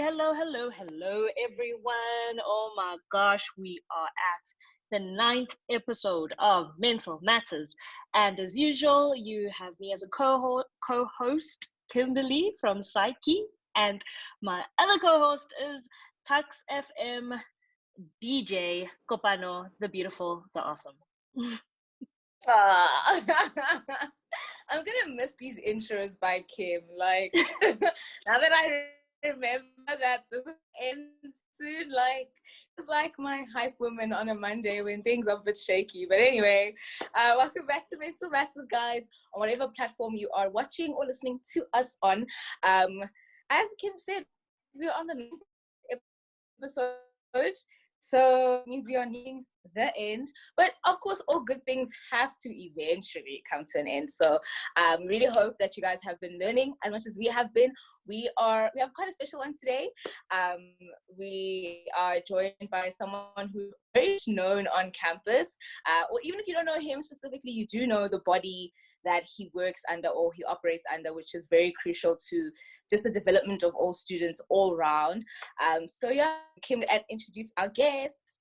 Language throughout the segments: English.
hello, everyone. Oh my gosh, we are at the ninth episode of Mental Matters. And as usual, you have me as a co-host, Kimberly from Psyche. And my other co-host is Tux FM DJ Kopano, the beautiful, the awesome. I'm gonna miss these intros by Kim. Like now that I remember that this ends soon, like it's like my hype woman on a Monday when things are a bit shaky. But anyway, welcome back to Mental Matters, guys, on whatever platform you are watching or listening to us on. As Kim said, we're on the 9th episode. So it means we are nearing the end. But of course, all good things have to eventually come to an end. So really hope that you guys have been learning as much as we have been. We have quite a special one today. We are joined by someone who's very known on campus. Or even if you don't know him specifically, you do know the body that he works under or he operates under, which is very crucial to just the development of all students all around. So yeah, Kim, and introduce our guest.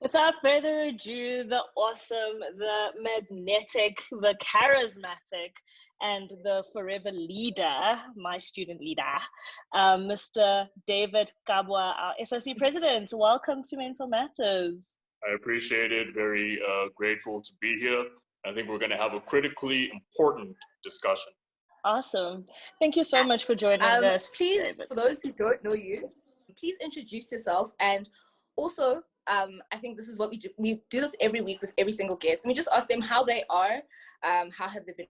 Without further ado, the awesome, the magnetic, the charismatic, and the forever leader, my student leader, Mr. David Kabwa, our SRC President. Welcome to Mental Matters. I appreciate it. Very grateful to be here. I think we're going to have a critically important discussion. Awesome. Thank you so much for joining us, please, David. For those who don't know you, please introduce yourself. And also, I think this is what we do. We do this every week with every single guest. And we just ask them how they are, how have they been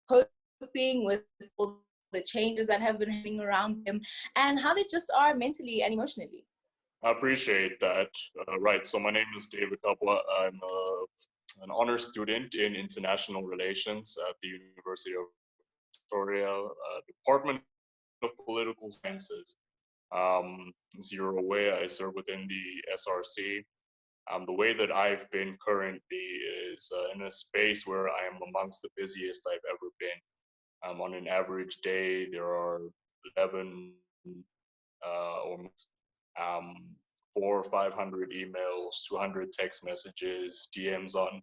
coping with all the changes that have been happening around them, and how they just are mentally and emotionally. I appreciate that. Right. So my name is David Kabwa. I'm an honors student in international relations at the University of Victoria, Department of Political Sciences. As you're aware, I serve within the SRC. The way that I've been currently is in a space where I am amongst the busiest I've ever been. On an average day, there are 11 almost 400 or 500 emails, 200 text messages, DMs on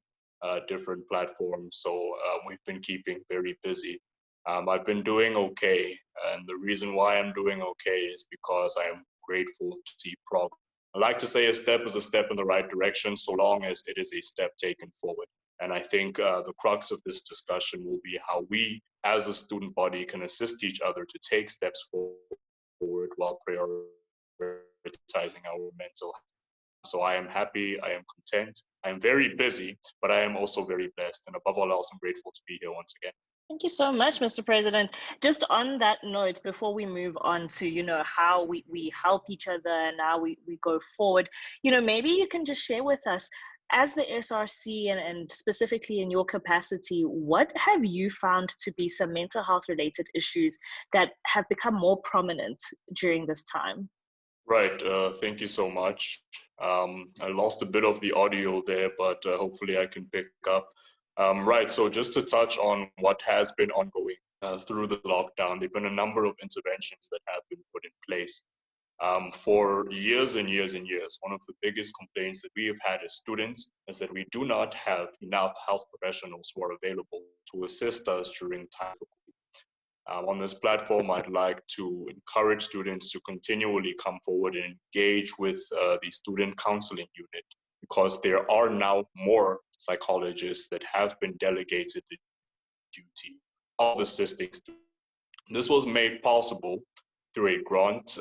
different platforms. So we've been keeping very busy. I've been doing okay, and the reason why I'm doing okay is because I am grateful to see progress. I like to say a step is a step in the right direction, so long as it is a step taken forward. And I think the crux of this discussion will be how we, as a student body, can assist each other to take steps forward while prioritizing our mental health. So I am happy, I am content, I am very busy, but I am also very blessed. And above all else, I'm grateful to be here once again. Thank you so much, Mr. President. Just on that note, before we move on to, how we help each other and how we go forward, maybe you can just share with us, as the SRC and specifically in your capacity, what have you found to be some mental health related issues that have become more prominent during this time? Right, thank you so much. I lost a bit of the audio there, but hopefully I can pick up. Right, so just to touch on what has been ongoing through the lockdown, there have been a number of interventions that have been put in place. For years and years and years, one of the biggest complaints that we have had as students is that we do not have enough health professionals who are available to assist us during time of COVID. On this platform, I'd like to encourage students to continually come forward and engage with the student counseling unit, because there are now more psychologists that have been delegated the duty of assisting students. This was made possible through a grant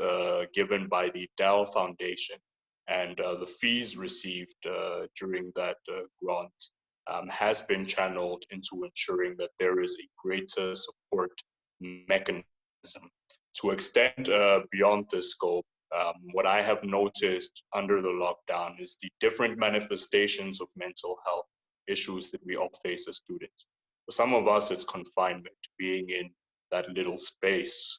given by the Dell Foundation, and the fees received during that grant has been channeled into ensuring that there is a greater support mechanism. To extend beyond this scope, what I have noticed under the lockdown is the different manifestations of mental health issues that we all face as students. For some of us, it's confinement, being in that little space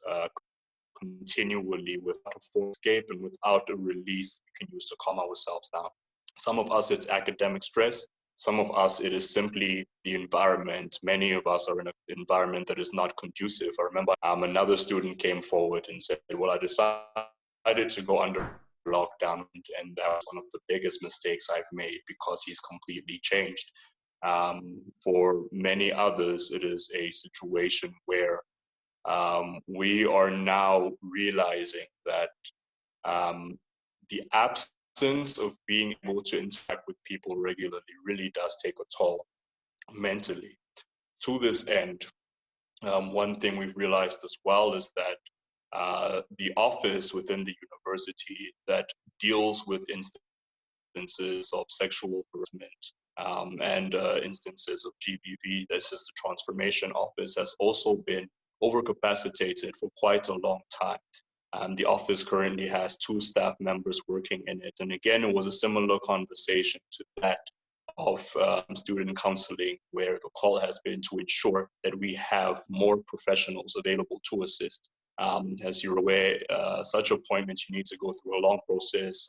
continually without a full escape and without a release we can use to calm ourselves down. Some of us, it's academic stress. Some of us, it is simply the environment. Many of us are in an environment that is not conducive. I remember another student came forward and said, well, I decided decided to go under lockdown, and that was one of the biggest mistakes I've made because he's completely changed. For many others, it is a situation where we are now realizing that the absence of being able to interact with people regularly really does take a toll mentally. To this end, one thing we've realized as well is that the office within the university that deals with instances of sexual harassment and instances of GBV, this is the Transformation Office, has also been overcapacitated for quite a long time. The office currently has 2 staff members working in it. And again, it was a similar conversation to that of student counseling, where the call has been to ensure that we have more professionals available to assist. As you're aware, such appointments, you need to go through a long process,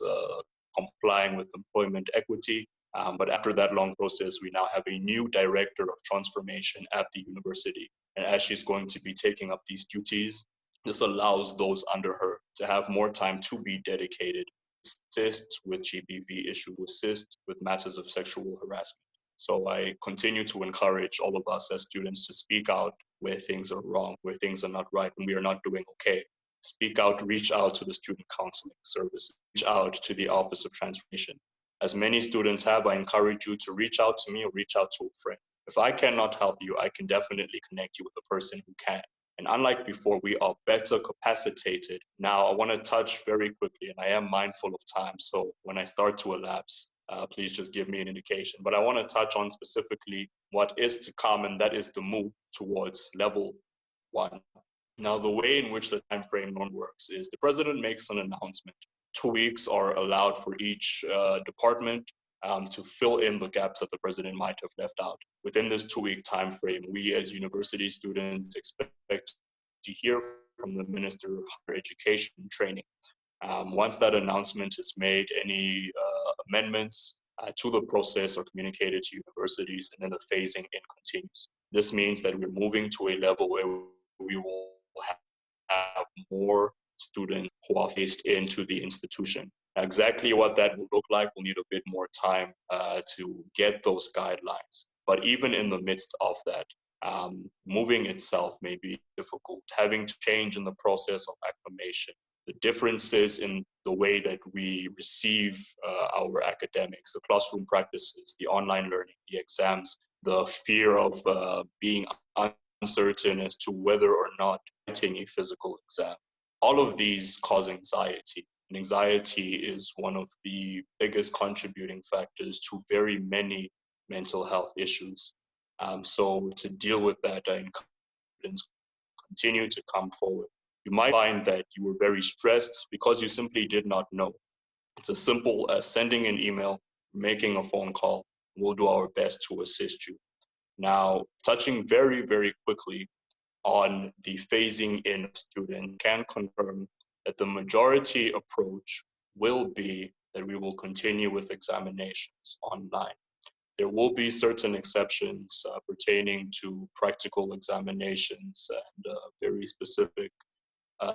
complying with employment equity. But after that long process, we now have a new director of transformation at the university. And as she's going to be taking up these duties, this allows those under her to have more time to be dedicated, assist with GBV issues, assist with matters of sexual harassment. So I continue to encourage all of us as students to speak out where things are wrong, where things are not right, and we are not doing okay. Speak out, reach out to the student counseling services, reach out to the Office of Transformation. As many students have, I encourage you to reach out to me or reach out to a friend. If I cannot help you, I can definitely connect you with a person who can. And unlike before, we are better capacitated. Now, I want to touch very quickly, and I am mindful of time. So when I start to elapse, please just give me an indication. But I want to touch on specifically what is to come, and that is the move towards level 1. Now, the way in which the time frame works is the president makes an announcement. 2 weeks are allowed for each department to fill in the gaps that the president might have left out. Within this 2-week time frame, we as university students expect to hear from the Minister of Higher Education and Training. Once that announcement is made, any amendments to the process are communicated to universities, and then the phasing in continues. This means that we're moving to a level where we will have more students who are phased into the institution. Now, exactly what that will look like, we'll need a bit more time to get those guidelines. But even in the midst of that, moving itself may be difficult. Having to change in the process of acclimation, the differences in the way that we receive our academics, the classroom practices, the online learning, the exams, the fear of being uncertain as to whether or not writing a physical exam. All of these cause anxiety. And anxiety is one of the biggest contributing factors to very many mental health issues. So to deal with that, I encourage students continue to come forward. You might find that you were very stressed because you simply did not know. It's as simple as sending an email, making a phone call. We'll do our best to assist you. Now, touching very, very quickly on the phasing in of students, can confirm that the majority approach will be that we will continue with examinations online. There will be certain exceptions pertaining to practical examinations and very specific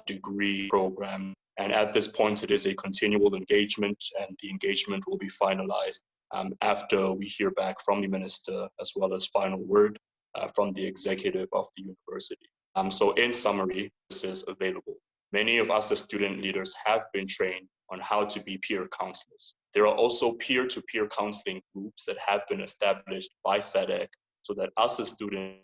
degree program. And at this point, it is a continual engagement, and the engagement will be finalized after we hear back from the minister, as well as final word from the executive of the university. So in summary, this is available. Many of us as student leaders have been trained on how to be peer counselors. There are also peer-to-peer counseling groups that have been established by SADC so that us as students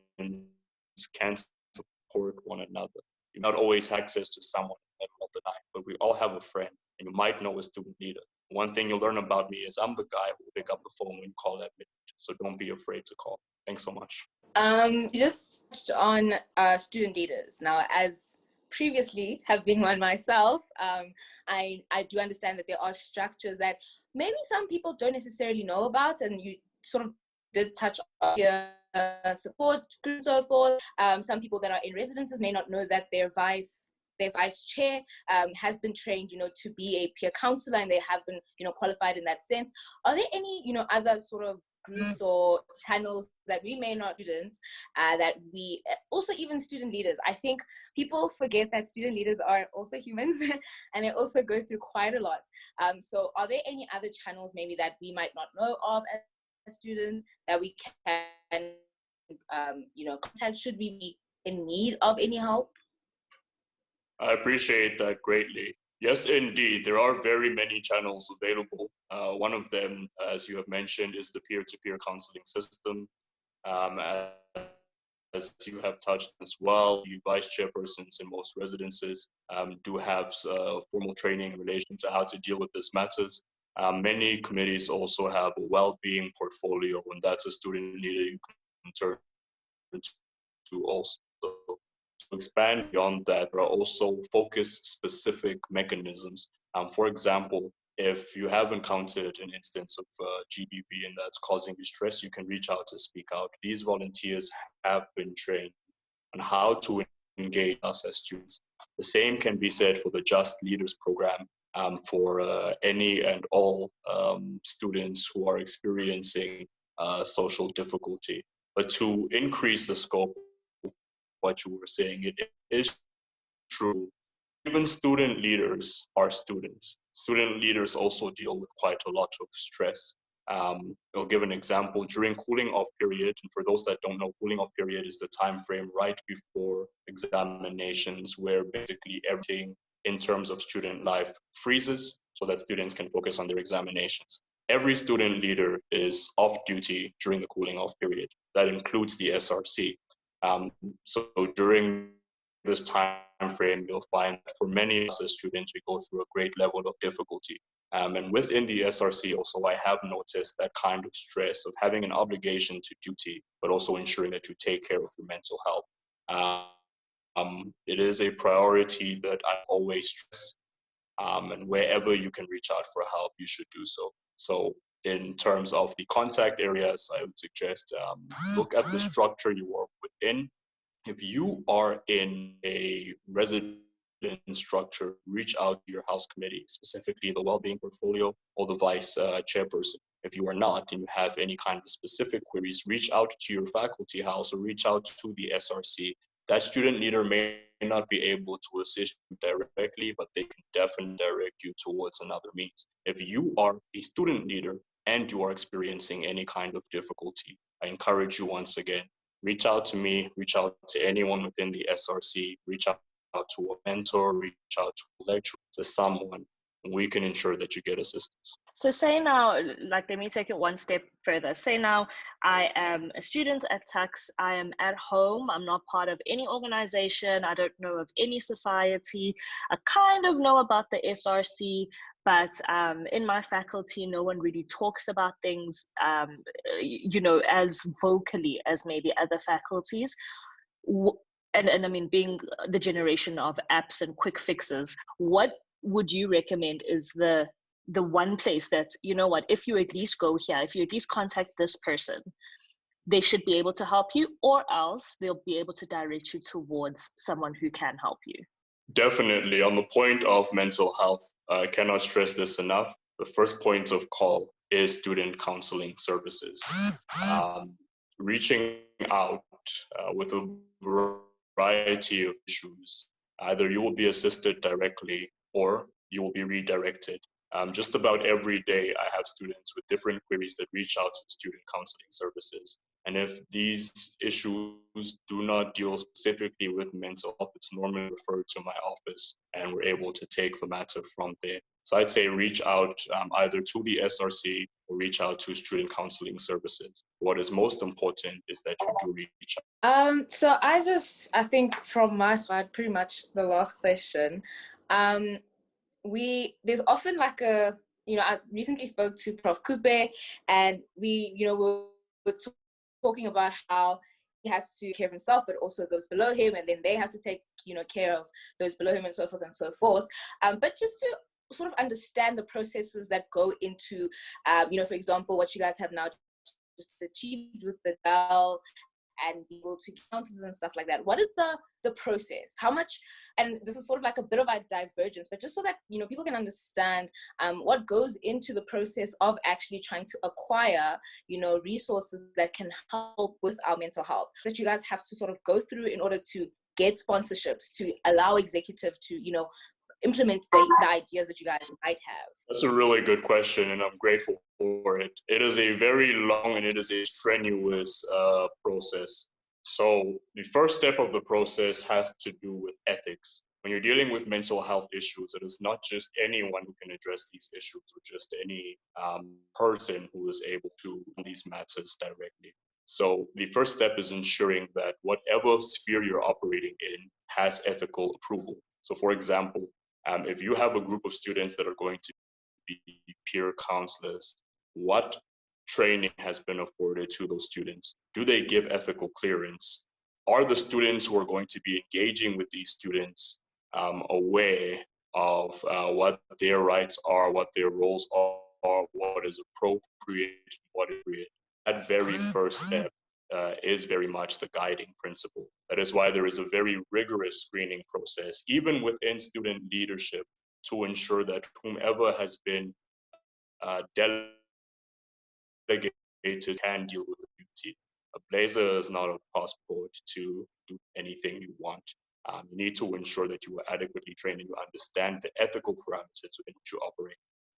can support one another. You not always have access to someone in the middle of the night, but we all have a friend, and you might know a student leader. One thing you'll learn about me is I'm the guy who will pick up the phone when you call at midnight, so don't be afraid to call. Thanks so much. Just touched on student leaders. Now, as previously have been one myself, I do understand that there are structures that maybe some people don't necessarily know about, and you sort of did touch on your support groups, so forth. Some people that are in residences may not know that their vice chair has been trained, to be a peer counselor, and they have been, qualified in that sense. Are there any, other sort of groups or channels that we may not students, that we also, even student leaders. I think people forget that student leaders are also humans and they also go through quite a lot. So are there any other channels maybe that we might not know of as students that we can contact should we be in need of any help? I appreciate that greatly. Yes, indeed, there are very many channels available. One of them, as you have mentioned, is the peer-to-peer counseling system. Um, as you have touched as well, you vice chairpersons in most residences do have formal training in relation to how to deal with these matters. Many committees also have a well-being portfolio, and that's a student leader you can turn to also. To expand beyond that, there are also focus-specific mechanisms. For example, if you have encountered an instance of GBV and that's causing you stress, you can reach out to speak out. These volunteers have been trained on how to engage us as students. The same can be said for the Just Leaders program for any and all students who are experiencing social difficulty. But to increase the scope of what you were saying, it is true. Even student leaders are students. Student leaders also deal with quite a lot of stress. I'll give an example. During cooling off period, and for those that don't know, cooling off period is the time frame right before examinations where basically everything in terms of student life freezes so that students can focus on their examinations. Every student leader is off duty during the cooling off period. That includes the SRC. So during this time frame, you'll find that for many of us as students, we go through a great level of difficulty. And within the SRC also, I have noticed that kind of stress of having an obligation to duty, but also ensuring that you take care of your mental health. It is a priority that I always stress, and wherever you can reach out for help, you should do so. So in terms of the contact areas, I would suggest look at the structure you work within. If you are in a resident structure, reach out to your house committee, specifically the well-being portfolio or the vice chairperson. If you are not and you have any kind of specific queries, reach out to your faculty house or reach out to the SRC. That student leader may not be able to assist you directly, but they can definitely direct you towards another means. If you are a student leader and you are experiencing any kind of difficulty, I encourage you once again, reach out to me, reach out to anyone within the SRC, reach out to a mentor, reach out to a lecturer, to someone, and we can ensure that you get assistance. So say now, like, let me take it one step further. Say now, I am a student at Tux, I am at home, I'm not part of any organization, I don't know of any society, I kind of know about the SRC, but in my faculty, no one really talks about things, as vocally as maybe other faculties. And I mean, being the generation of apps and quick fixes, what would you recommend is the one place that, you know what, if you at least go here, if you at least contact this person, they should be able to help you, or else they'll be able to direct you towards someone who can help you? Definitely. On the point of mental health, I cannot stress this enough. The first point of call is student counseling services. Reaching out with a variety of issues. Either you will be assisted directly or you will be redirected. Just about every day, I have students with different queries that reach out to student counseling services. And if these issues do not deal specifically with mental health, it's normally referred to my office and we're able to take the matter from there. So I'd say reach out either to the SRC or reach out to student counseling services. What is most important is that you do reach out. So I think from my side, pretty much the last question, there's often like I recently spoke to Prof. Kupe, and we were talking about how he has to care of himself, but also those below him, and then they have to take care of those below him, and so forth and so forth. But just to sort of understand the processes that go into, for example, what you guys have now just achieved with the DEL and be able to get counselors and stuff like that. What is the process? How much, and this is sort of like a bit of a divergence, but just so that, you know, people can understand what goes into the process of actually trying to acquire, you know, resources that can help with our mental health, that you guys have to sort of go through in order to get sponsorships, to allow executive to, you know, implement the ideas that you guys might have? That's a really good question, and I'm grateful for it. It is a very long and it is a strenuous process. So the first step of the process has to do with ethics. When you're dealing with mental health issues, it is not just anyone who can address these issues, or just any person who is able to do these matters directly. So the first step is ensuring that whatever sphere you're operating in has ethical approval. So for example, if you have a group of students that are going to be peer counselors, what training has been afforded to those students? Do they give ethical clearance? Are the students who are going to be engaging with these students aware of what their rights are, what their roles are, what is appropriate, what is appropriate? That very first step is very much the guiding principle. That is why there is a very rigorous screening process, even within student leadership, to ensure that whomever has been delegated can deal with the duty. A blazer is not a passport to do anything you want. You need to ensure that you are adequately trained and you understand the ethical parameters in which you operate.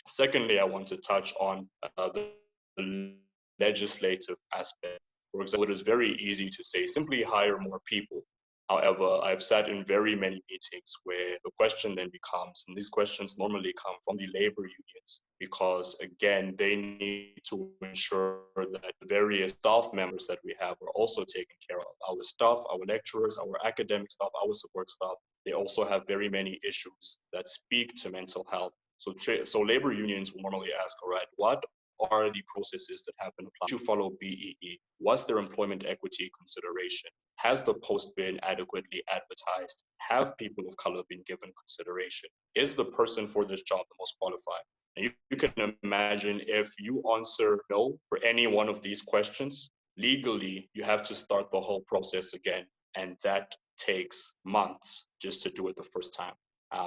Secondly, I want to touch on the legislative aspect. For example, it is very easy to say simply hire more people. However, I've sat in very many meetings where the question then becomes, and these questions normally come from the labor unions, because again, they need to ensure that the various staff members that we have are also taken care of. Our staff, our lecturers, our academic staff, our support staff, they also have very many issues that speak to mental health. So labor unions will normally ask, all right, what are the processes that have been applied to follow BEE? Was there employment equity consideration? Has the post been adequately advertised? Have people of color been given consideration? Is the person for this job the most qualified? And you can imagine, if you answer no for any one of these questions, legally, you have to start the whole process again. And that takes months just to do it the first time.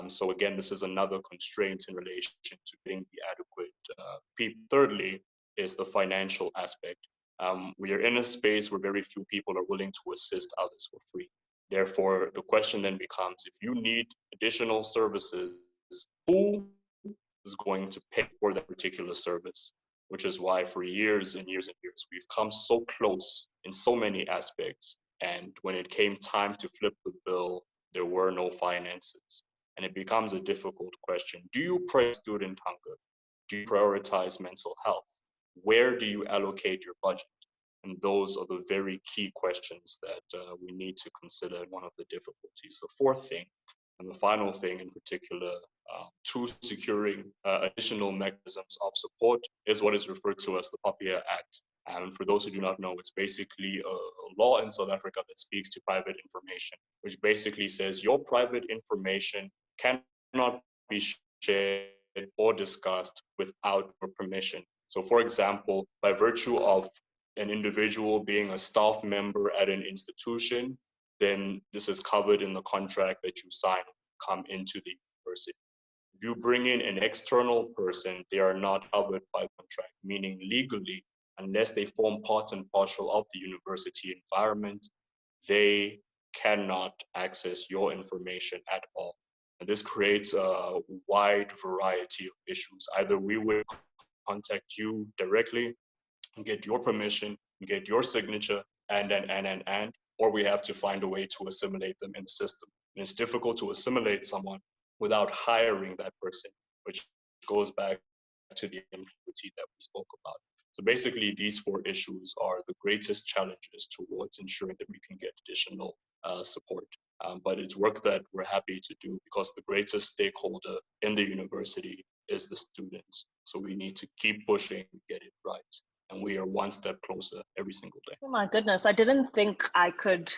So again, this is another constraint in relation to getting the adequate people. Thirdly, is the financial aspect. We are in a space where very few people are willing to assist others for free. Therefore, the question then becomes, if you need additional services, who is going to pay for that particular service? Which is why for years and years and years, we've come so close in so many aspects. And when it came time to flip the bill, there were no finances. And it becomes a difficult question. Do you prioritize student hunger? Do you prioritize mental health? Where do you allocate your budget? And those are the very key questions that we need to consider, one of the difficulties. The fourth thing, and the final thing in particular, to securing additional mechanisms of support, is what is referred to as the PAPIA Act. And for those who do not know, it's basically a law in South Africa that speaks to private information, which basically says your private information cannot be shared or discussed without your permission. So for example, by virtue of an individual being a staff member at an institution, then this is covered in the contract that you sign come into the university. If you bring in an external person, they are not covered by contract, meaning legally, unless they form part and parcel of the university environment, they cannot access your information at all. And this creates a wide variety of issues. Either we will contact you directly, get your permission, get your signature, or we have to find a way to assimilate them in the system. And it's difficult to assimilate someone without hiring that person, which goes back to the employee that we spoke about. So basically, these four issues are the greatest challenges towards ensuring that we can get additional support. But it's work that we're happy to do, because the greatest stakeholder in the university is the students. So we need to keep pushing to get it right. And we are one step closer every single day. Oh my goodness, I didn't think I could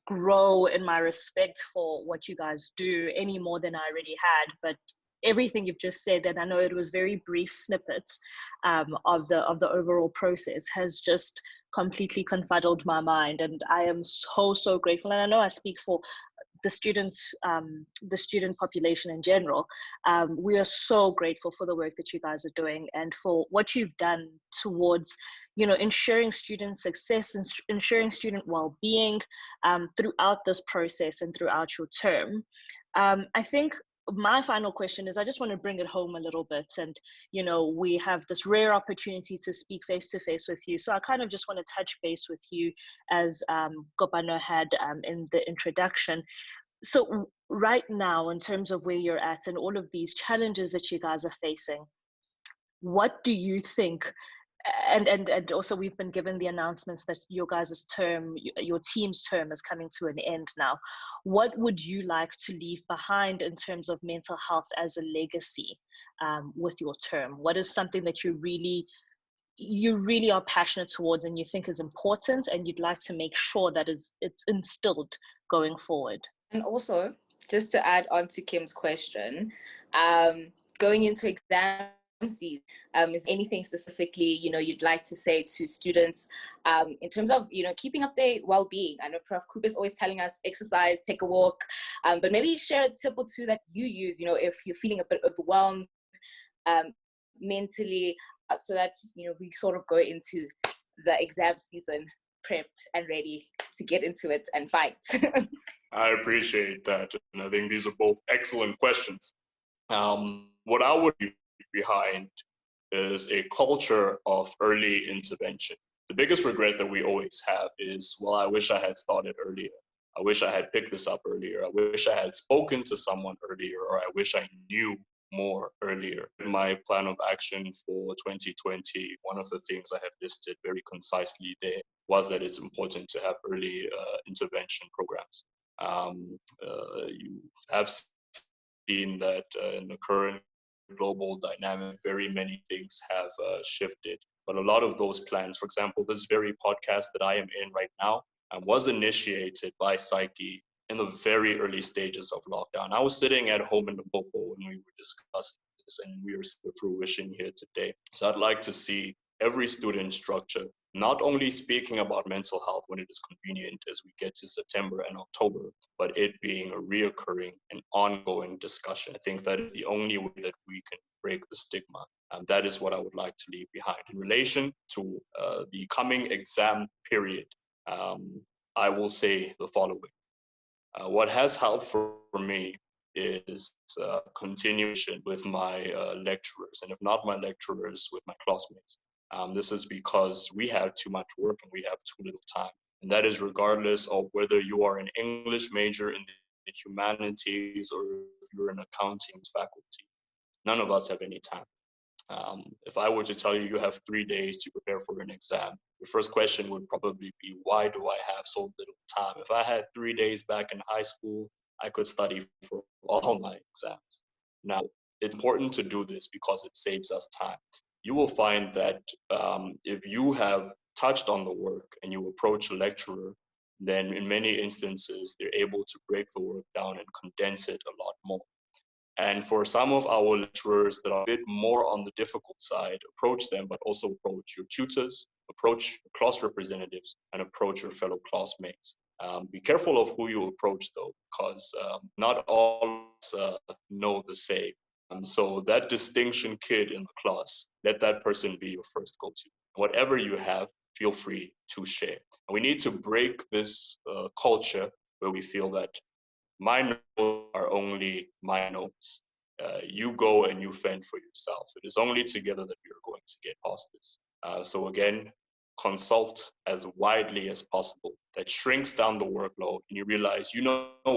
grow in my respect for what you guys do any more than I already had. But everything you've just said, and I know it was very brief snippets of the overall process, has just completely confuddled my mind, and I am so grateful. And I know I speak for the students, the student population in general. We are so grateful for the work that you guys are doing and for what you've done towards, ensuring student success and ensuring student well-being throughout this process and throughout your term. I think my final question is, I just want to bring it home a little bit. And, we have this rare opportunity to speak face to face with you. So I kind of just want to touch base with you as Kopano had in the introduction. So right now, in terms of where you're at and all of these challenges that you guys are facing, what do you think? And also we've been given the announcements that your guys' term, your team's term is coming to an end now. What would you like to leave behind in terms of mental health as a legacy with your term? What is something that you really are passionate towards and you think is important and you'd like to make sure that it's instilled going forward? And also, just to add on to Kim's question, going into exam season, is anything specifically, you'd like to say to students in terms of, keeping up their well-being? I know Prof. Cooper is always telling us exercise, take a walk, but maybe share a tip or two that you use, if you're feeling a bit overwhelmed mentally, so that, we sort of go into the exam season prepped and ready to get into it and fight. I appreciate that. And I think these are both excellent questions. What I would leave behind is a culture of early intervention. The biggest regret that we always have is, well, I wish I had started earlier. I wish I had picked this up earlier. I wish I had spoken to someone earlier, or I wish I knew more earlier. In my plan of action for 2020, one of the things I have listed very concisely there was that it's important to have early intervention programs. You have seen that in the current global dynamic, very many things have shifted. But a lot of those plans, for example, this very podcast that I am in right now, was initiated by Psyche in the very early stages of lockdown. I was sitting at home in the Popo when we were discussing this, and we are seeing fruition here today. So I'd like to see every student structure not only speaking about mental health when it is convenient as we get to September and October, but it being a reoccurring and ongoing discussion. I think that is the only way that we can break the stigma. And that is what I would like to leave behind. In relation to the coming exam period, I will say the following. What has helped for me is continuation with my lecturers, and if not my lecturers, with my classmates. This is because we have too much work and we have too little time. And that is regardless of whether you are an English major in the humanities or if you're an accounting faculty. None of us have any time. If I were to tell you you have 3 days to prepare for an exam, the first question would probably be, why do I have so little time? If I had 3 days back in high school, I could study for all my exams. Now, it's important to do this because it saves us time. You will find that if you have touched on the work and you approach a lecturer, then in many instances, they're able to break the work down and condense it a lot more. And for some of our lecturers that are a bit more on the difficult side, approach them, but also approach your tutors, approach class representatives, and approach your fellow classmates. Be careful of who you approach, though, because not all of us know the same. So that distinction kid in the class, let that person be your first go-to. Whatever you have, feel free to share. And we need to break this culture where we feel that my notes are only my notes. You go and you fend for yourself. It is only together that we are going to get past this. So again, consult as widely as possible. That shrinks down the workload and you realize you know a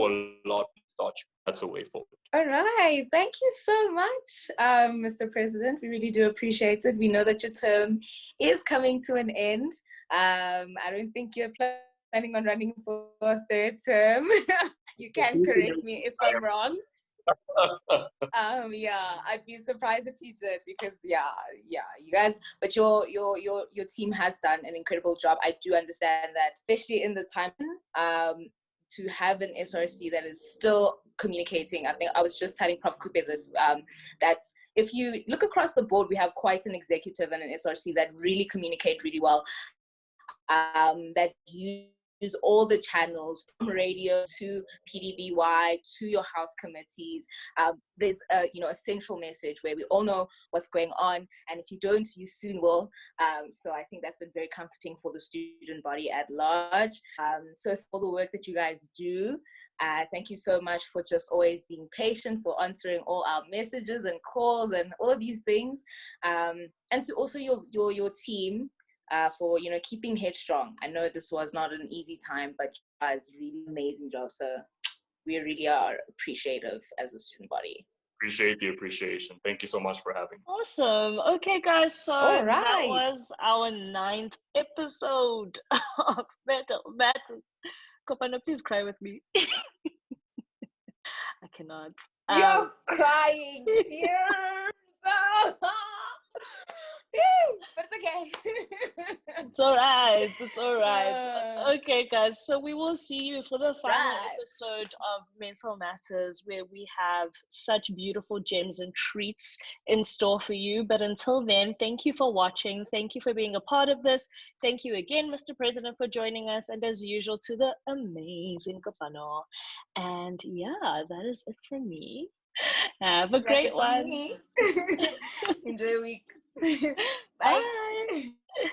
lot thought you. That's a way forward. All right. Thank you so much, Mr. President. We really do appreciate it. We know that your term is coming to an end. I don't think you're planning on running for a third term. You can correct me if I'm wrong. Yeah, I'd be surprised if you did, because you guys, but your team has done an incredible job. I do understand that, especially in the time, to have an SRC that is still communicating. I think I was just telling Prof. Kupe this, that if you look across the board, we have quite an executive and an SRC that really communicate really well, that use all the channels from radio to PDBY to your house committees. There's a central message where we all know what's going on, and if you don't, you soon will. So I think that's been very comforting for the student body at large. So for all the work that you guys do, thank you so much for just always being patient, for answering all our messages and calls and all of these things, and to also your team. For keeping headstrong. I know this was not an easy time, but you guys really amazing job. So we really are appreciative as a student body. Appreciate the appreciation. Thank you so much for having me. Awesome. Okay, guys. So that was our 9th episode of Mental Matters. Kopano, please cry with me. I cannot. You're crying tears. But it's okay. It's all right. It's all right. Okay, guys. So we will see you for the final episode of Mental Matters, where we have such beautiful gems and treats in store for you. But until then, thank you for watching. Thank you for being a part of this. Thank you again, Mr. President, for joining us. And as usual, to the amazing Kopano. And yeah, that is it from me. Have a great one. Enjoy your week. Bye.